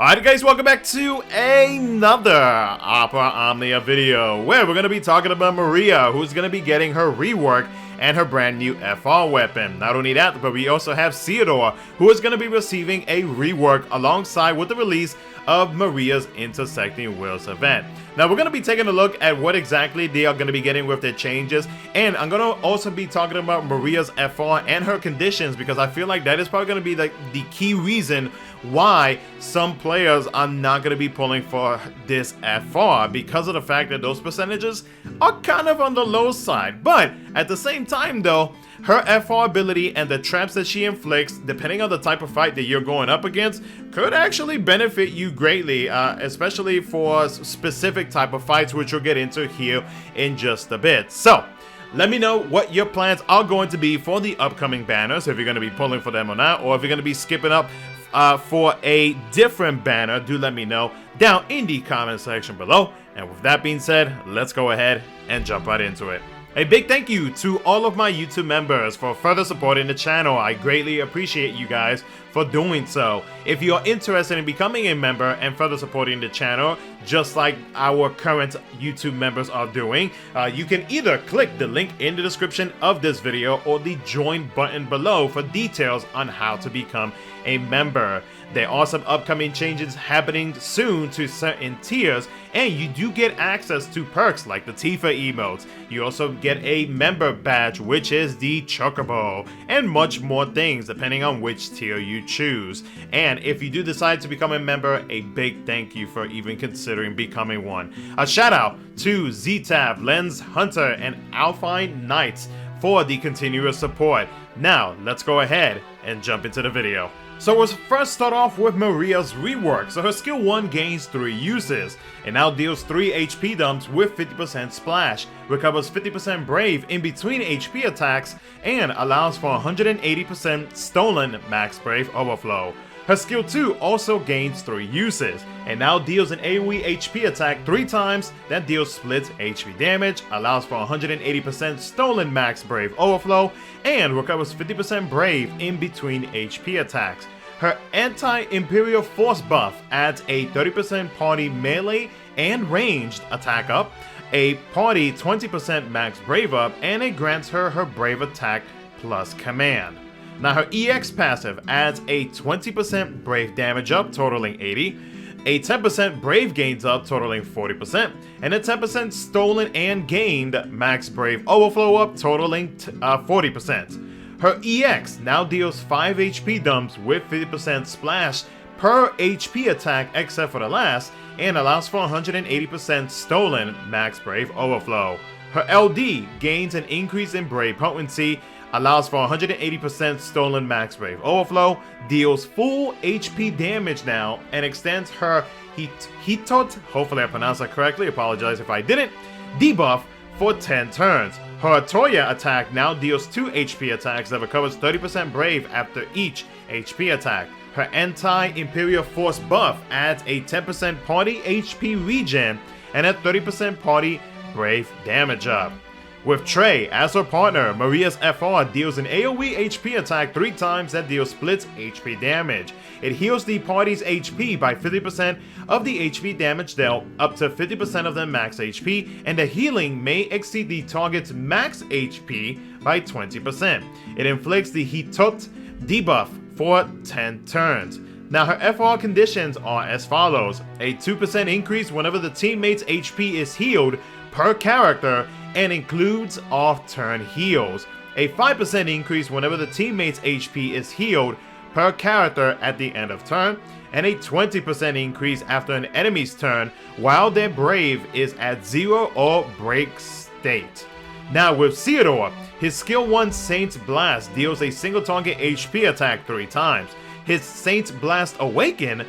Alright guys, welcome back to another Opera Omnia video where we're going to be talking about Maria, who's going to be getting her rework and her brand new FR weapon. Not only that, but we also have Ceodore, who is going to be receiving a rework alongside with the release of Maria's Intersecting Worlds event. Now we're going to be taking a look at what exactly they are going to be getting with their changes, and I'm going to also be talking about Maria's FR and her conditions, because I feel like that is probably going to be like the key reason why some players are not going to be pulling for this FR, because of the fact that those percentages are kind of on the low side. But at the same time though, her FR ability and the traps that she inflicts, depending on the type of fight that you're going up against, could actually benefit you greatly, especially for specific type of fights, which we'll get into here in just a bit. So let me know what your plans are going to be for the upcoming banners, if you're going to be pulling for them or not, or if you're going to be skipping up for a different banner. Do let me know down in the comment section below. And with that being said, let's go ahead and jump right into it. A big thank you to all of my YouTube members for further supporting the channel. I greatly appreciate you guys for doing so. If you are interested in becoming a member and further supporting the channel, just like our current YouTube members are doing, you can either click the link in the description of this video or the join button below for details on how to become a member. There are some upcoming changes happening soon to certain tiers, and you do get access to perks like the Tifa emotes. You also get a member badge, which is the Chocobo, and much more things depending on which tier you choose. And if you do decide to become a member, a big thank you for even considering becoming one. A shout out to Z-Tab, Lens Hunter, and Alpine Knights for the continuous support. Now let's go ahead and jump into the video. So we'll first start off with Maria's rework. So her skill 1 gains 3 uses. It now deals 3 HP dumps with 50% splash, recovers 50% brave in between HP attacks, and allows for 180% stolen max brave overflow. Her skill 2 also gains 3 uses. It now deals an AoE HP attack 3 times that deals split HP damage, allows for 180% stolen max brave overflow, and recovers 50% brave in between HP attacks. Her anti-Imperial Force buff adds a 30% party melee and ranged attack up, a party 20% max brave up, and it grants her her brave attack plus command. Now her EX passive adds a 20% brave damage up totaling 80, a 10% brave gains up totaling 40%, and a 10% stolen and gained max brave overflow up totaling 40%. Her EX now deals 5 HP dumps with 50% splash per HP attack except for the last, and allows for 180% stolen max brave overflow. Her LD gains an increase in brave potency, allows for 180% stolen max brave overflow, deals full HP damage now, and extends her Hitot, hopefully I pronounced that correctly, apologize if I didn't, debuff for 10 turns. Her Toya attack now deals 2 HP attacks that recovers 30% brave after each HP attack. Her anti-Imperial Force buff adds a 10% party HP regen and a 30% party brave damage up. With Trey as her partner, Maria's FR deals an AoE HP attack 3 times that deals split HP damage. It heals the party's HP by 50% of the HP damage dealt, up to 50% of the max HP, and the healing may exceed the target's max HP by 20%. It inflicts the Hitot debuff for 10 turns. Now her FR conditions are as follows: a 2% increase whenever the teammate's HP is healed per character and includes off-turn heals, a 5% increase whenever the teammate's HP is healed per character at the end of turn, and a 20% increase after an enemy's turn while their brave is at 0 or break state. Now with Ceodore, his skill 1 Saint's Blast deals a single target HP attack 3 times. His Saint's Blast Awaken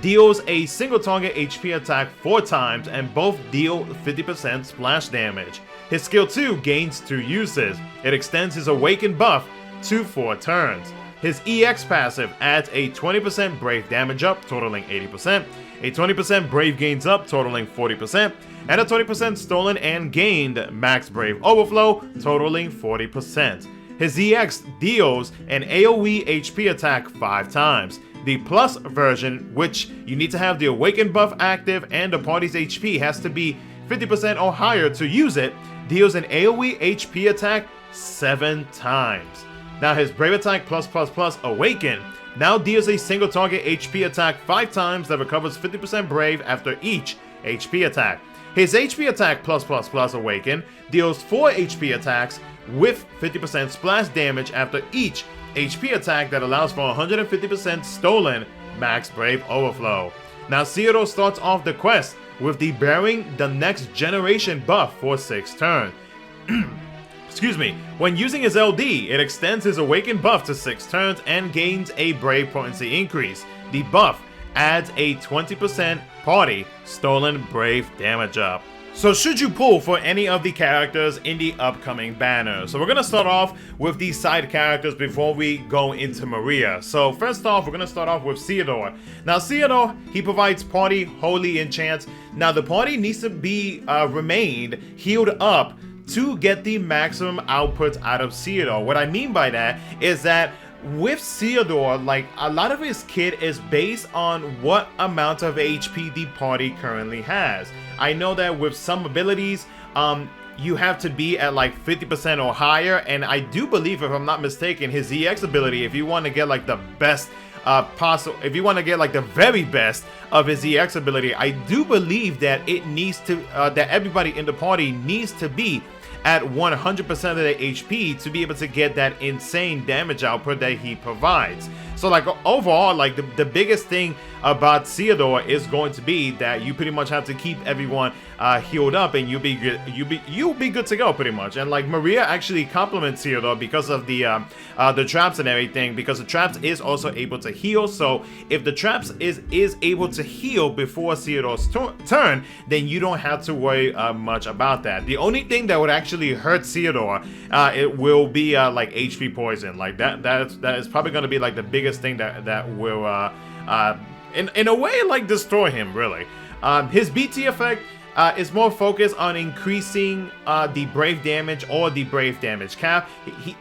deals a single target HP attack 4 times, and both deal 50% splash damage. His skill 2 gains 2 uses. It extends his Awaken buff to 4 turns. His EX passive adds a 20% brave damage up totaling 80%, a 20% brave gains up totaling 40%, and a 20% stolen and gained max brave overflow totaling 40%. His EX deals an AoE HP attack 5 times. The plus version, which you need to have the Awaken buff active and the party's HP has to be 50% or higher to use it, deals an AoE HP attack 7 times. Now his Brave Attack plus Awaken now deals a single target HP attack 5 times that recovers 50% Brave after each HP attack. His HP attack plus Awaken deals 4 HP attacks with 50% splash damage after each HP attack that allows for 150% stolen max Brave overflow. Now Ceodore starts off the quest with the Bearing the Next Generation buff for 6 turns. Excuse me. When using his LD, it extends his Awaken buff to 6 turns and gains a Brave potency increase. The buff adds a 20% party stolen Brave damage up. So should you pull for any of the characters in the upcoming banner? So we're going to start off with the side characters before we go into Maria. So first off, we're going to start off with Ceodore. Now Ceodore, he provides party holy enchants. Now the party needs to be remained healed up to get the maximum output out of Ceodore. What I mean by that is that with Ceodore, like, a lot of his kit is based on what amount of HP the party currently has. I know that with some abilities, you have to be at like 50% or higher, and I do believe, if I'm not mistaken, his EX ability, if you want to get like the best possible, if you want to get like the very best of his EX ability, I do believe that it needs to, that everybody in the party needs to be at 100% of their HP to be able to get that insane damage output that he provides. So like overall, like the biggest thing about Ceodore is going to be that you pretty much have to keep everyone healed up, and you'll be good to go pretty much. And like Maria actually compliments Ceodore because of the traps and everything, because the traps is also able to heal. So if the traps is able to heal before Ceodore's turn, then you don't have to worry much about that. The only thing that would actually hurt Ceodore, it will be like HP poison. Like that is probably going to be like the biggest thing that will in a way like destroy him, really. His BT effect is more focused on increasing the Brave damage or the Brave damage cap.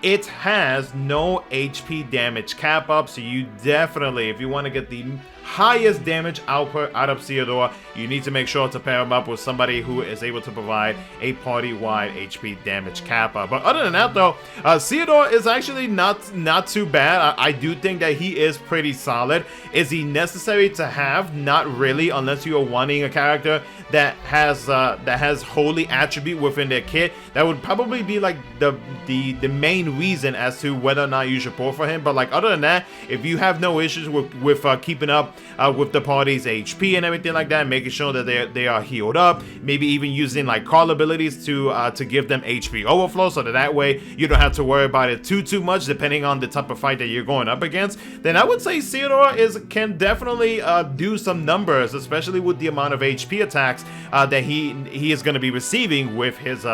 It has no HP damage cap up, so you definitely, if you want to get the highest damage output out of Ceodore, you need to make sure to pair him up with somebody who is able to provide a party-wide HP damage cap up. But other than that though, Ceodore is actually not too bad. I do think that he is pretty solid. Is he necessary to have? Not really, unless you are wanting a character that has holy attribute within their kit. That would probably be like the main reason as to whether or not you should pull for him. But like other than that, if you have no issues with keeping up with the party's HP and everything like that, making sure that they are healed up, maybe even using like call abilities to give them HP overflow, so that way you don't have to worry about it too much depending on the type of fight that you're going up against, then I would say Ceodore can definitely do some numbers, especially with the amount of HP attacks that he is going to be receiving with his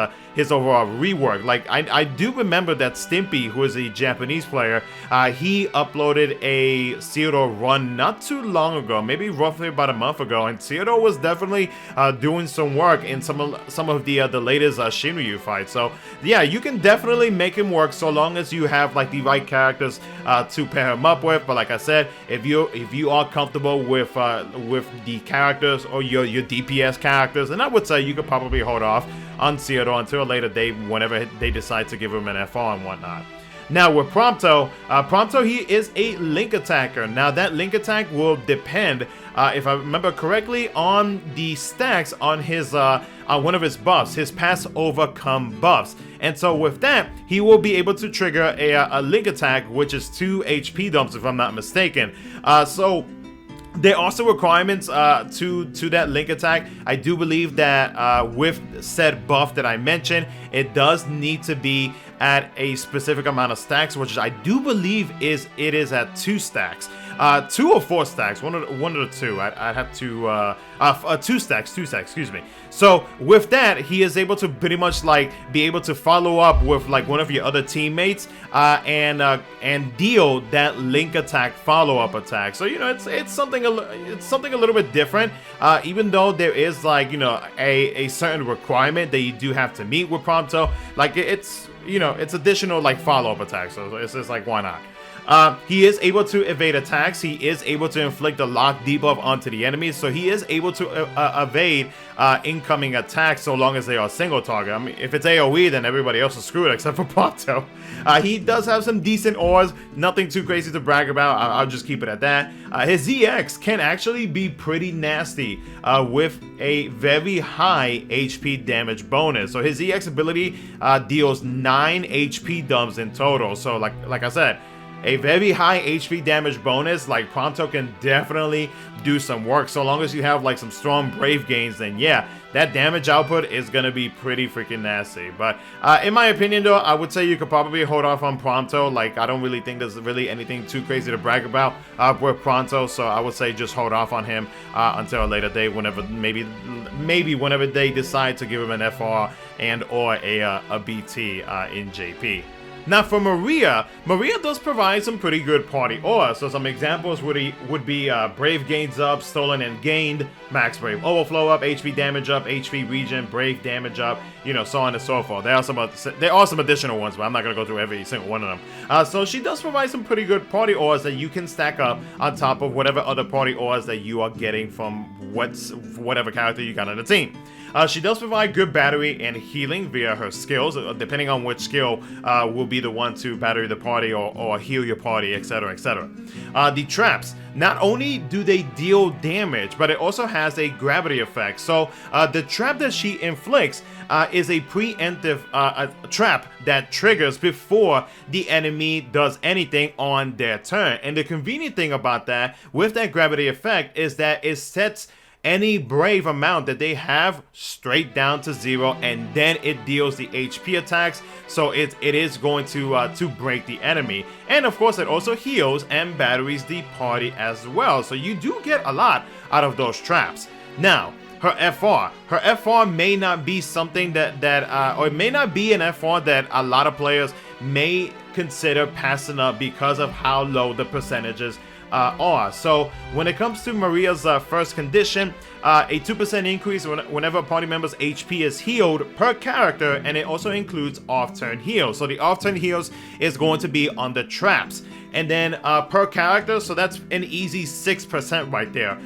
overall rework. Like I do remember that Stimpy, who is a Japanese player, he uploaded a Ceodore run not too long ago, maybe roughly about a month ago, and Ceodore was definitely doing some work in some of the latest Shinryu fights. So yeah, you can definitely make him work so long as you have like the right characters to pair him up with. But like I said, if you are comfortable with the characters or your DPS characters, then I would say you could probably hold off on Ceodore until a later date whenever they decide to give him an FR and whatnot. Now with Prompto, he is a link attacker. Now that link attack will depend, if I remember correctly, on the stacks on his on one of his buffs, his pass overcome buffs. And so with that, he will be able to trigger a link attack, which is 2 HP dumps if I'm not mistaken. So there are also requirements to that link attack. I do believe that with said buff that I mentioned, it does need to be at a specific amount of stacks, which I do believe it is at 2 stacks. 2 or 4 stacks, one of the two. I'd have to 2 stacks, excuse me. So with that, he is able to pretty much like be able to follow up with like one of your other teammates and deal that link attack follow-up attack. So you know, it's something a little bit different, even though there is like, you know, a certain requirement that you do have to meet with Prompto. Like it's, you know, it's additional like follow-up attacks, so it's just like, why not? He is able to evade attacks. He is able to inflict a lock debuff onto the enemies, so he is able to evade incoming attacks so long as they are single target. I mean, if it's AoE, then everybody else is screwed except for Prompto. He does have some decent ores, nothing too crazy to brag about. I'll just keep it at that. His EX can actually be pretty nasty with a very high HP damage bonus. So his EX ability deals 9 HP dumps in total. So like I said, a very high HP damage bonus. Like, Prompto can definitely do some work. So long as you have like some strong brave gains, then yeah, that damage output is gonna be pretty freaking nasty. But in my opinion though, I would say you could probably hold off on Prompto. Like, I don't really think there's really anything too crazy to brag about with Prompto, so I would say just hold off on him until a later date, whenever maybe whenever they decide to give him an FR and or a BT in JP. Now for Maria does provide some pretty good party aura. So some examples would be Brave gains up, Stolen and gained, Max Brave Overflow up, HP damage up, HP regen, Brave damage up, you know, so on and so forth. There are some additional ones, but I'm not going to go through every single one of them. So she does provide some pretty good party auras that you can stack up on top of whatever other party auras that you are getting from whatever character you got on the team. She does provide good battery and healing via her skills, depending on which skill will be the one to battery the party or heal your party, etc, etc. The traps, not only do they deal damage, but it also has a gravity effect. So the trap that she inflicts is a preemptive trap that triggers before the enemy does anything on their turn. And the convenient thing about that, with that gravity effect, is that it sets any brave amount that they have straight down to 0, and then it deals the HP attacks, so it is going to break the enemy. And of course, it also heals and batteries the party as well, so you do get a lot out of those traps. Now, her FR may not be something or it may not be an FR that a lot of players may consider passing up because of how low the percentages are. So when it comes to Maria's first condition, a 2% increase whenever a party member's HP is healed per character, and it also includes off-turn heals. So the off-turn heals is going to be on the traps, and then per character, so that's an easy 6% right there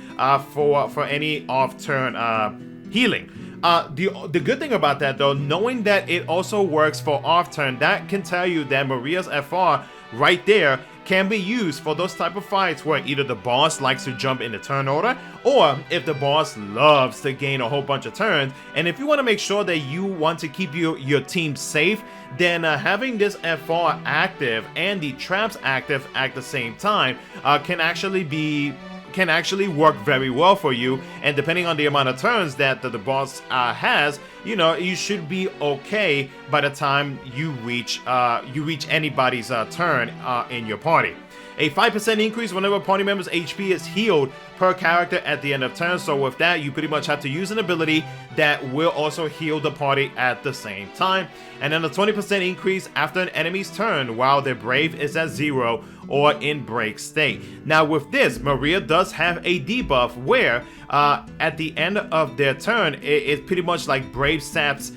for any off-turn healing. The good thing about that though, knowing that it also works for off-turn, that can tell you that Maria's FR right there can be used for those type of fights where either the boss likes to jump in the turn order, or if the boss loves to gain a whole bunch of turns. And if you want to make sure that you want to keep your team safe, then having this FR active and the traps active at the same time can actually work very well for you. And depending on the amount of turns that the boss has, you know, you should be okay by the time you reach anybody's turn in your party. A 5% increase whenever a party member's HP is healed per character at the end of turn. So with that, you pretty much have to use an ability that will also heal the party at the same time. And then a 20% increase after an enemy's turn while their brave is at 0 or in break state. Now with this, Maria does have a debuff where at the end of their turn, it pretty much like brave saps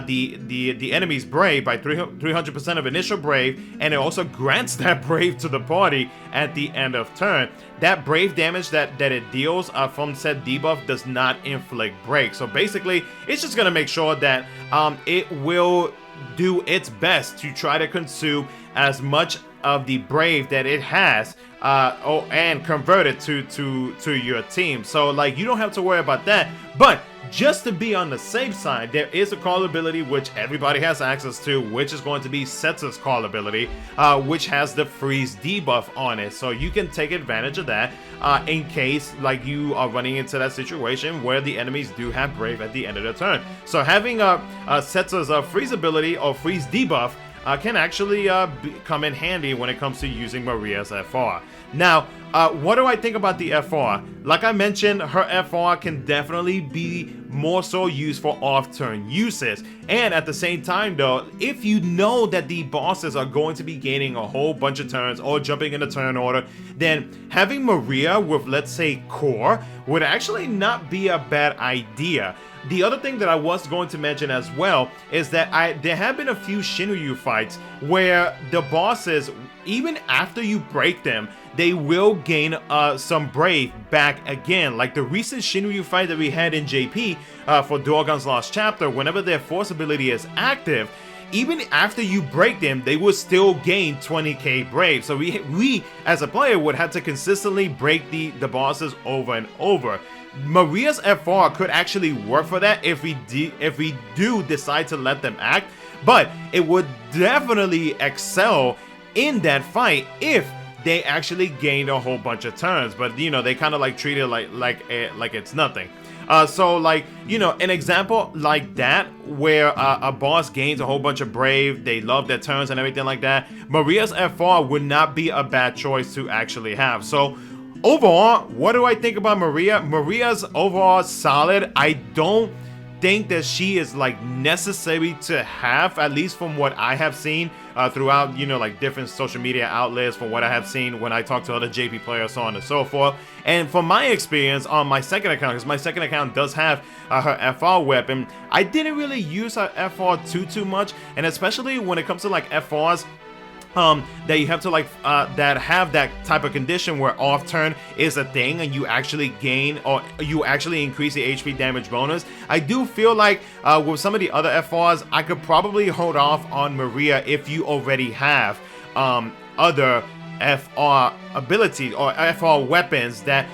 the enemy's brave by 300% of initial brave, and it also grants that brave to the party at the end of turn. That brave damage that it deals from said debuff does not inflict break. So basically, it's just gonna make sure that it will do its best to try to consume as much of the brave that it has and convert it to your team. So like, you don't have to worry about that. But just to be on the safe side, there is a call ability which everybody has access to, which is going to be Setsu's call ability, which has the freeze debuff on it. So you can take advantage of that in case like you are running into that situation where the enemies do have brave at the end of the turn. So having Setsu's freeze ability or freeze debuff can actually come in handy when it comes to using Maria's FR. Now, what do I think about the FR? Like I mentioned, her FR can definitely be more so used for off-turn uses. And at the same time though, if you know that the bosses are going to be gaining a whole bunch of turns or jumping in the turn order, then having Maria with, let's say, core would actually not be a bad idea. The other thing that I was going to mention as well is that there have been a few Shinryu fights where the bosses even after you break them, they will gain some Brave back again. Like the recent Shinryu fight that we had in JP for Dorgan's Lost Chapter, whenever their Force ability is active, even after you break them, they will still gain 20k Brave. So we as a player would have to consistently break the bosses over and over. Maria's FR could actually work for that if we do decide to let them act, but it would definitely excel in that fight if they actually gained a whole bunch of turns. But you know, they kind of like treat it like it's nothing. So like, you know, an example like that where a boss gains a whole bunch of Brave, they love their turns and everything like that, Maria's FR would not be a bad choice to actually have. So overall, what do I think about Maria? Maria's overall solid. I don't think that she is like necessary to have, at least from what I have seen throughout, you know, like different social media outlets, from what I have seen when I talk to other JP players, so on and so forth. And from my experience on my second account, because my second account does have her FR weapon, I didn't really use her FR too much, and especially when it comes to like FRs that you have to like that have that type of condition where off turn is a thing and you actually gain or you actually increase the HP damage bonus. I do feel like with some of the other FRs, I could probably hold off on Maria if you already have other FR abilities or FR weapons that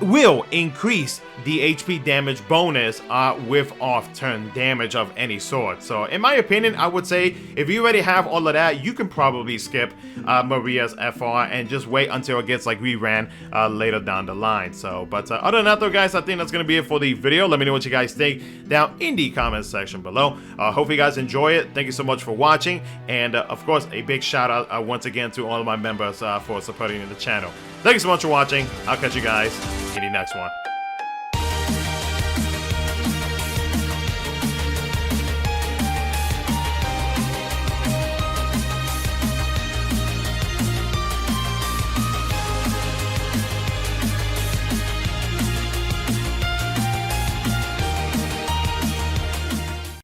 will increase the HP damage bonus with off-turn damage of any sort. So in my opinion, I would say if you already have all of that, you can probably skip Maria's FR and just wait until it gets like reran later down the line. So, but other than that though, guys, I think that's gonna be it for the video. Let me know what you guys think down in the comment section below. Hope you guys enjoy it. Thank you so much for watching, and of course a big shout out once again to all of my members for supporting the channel. Thank you so much for watching. I'll catch you guys in the next one.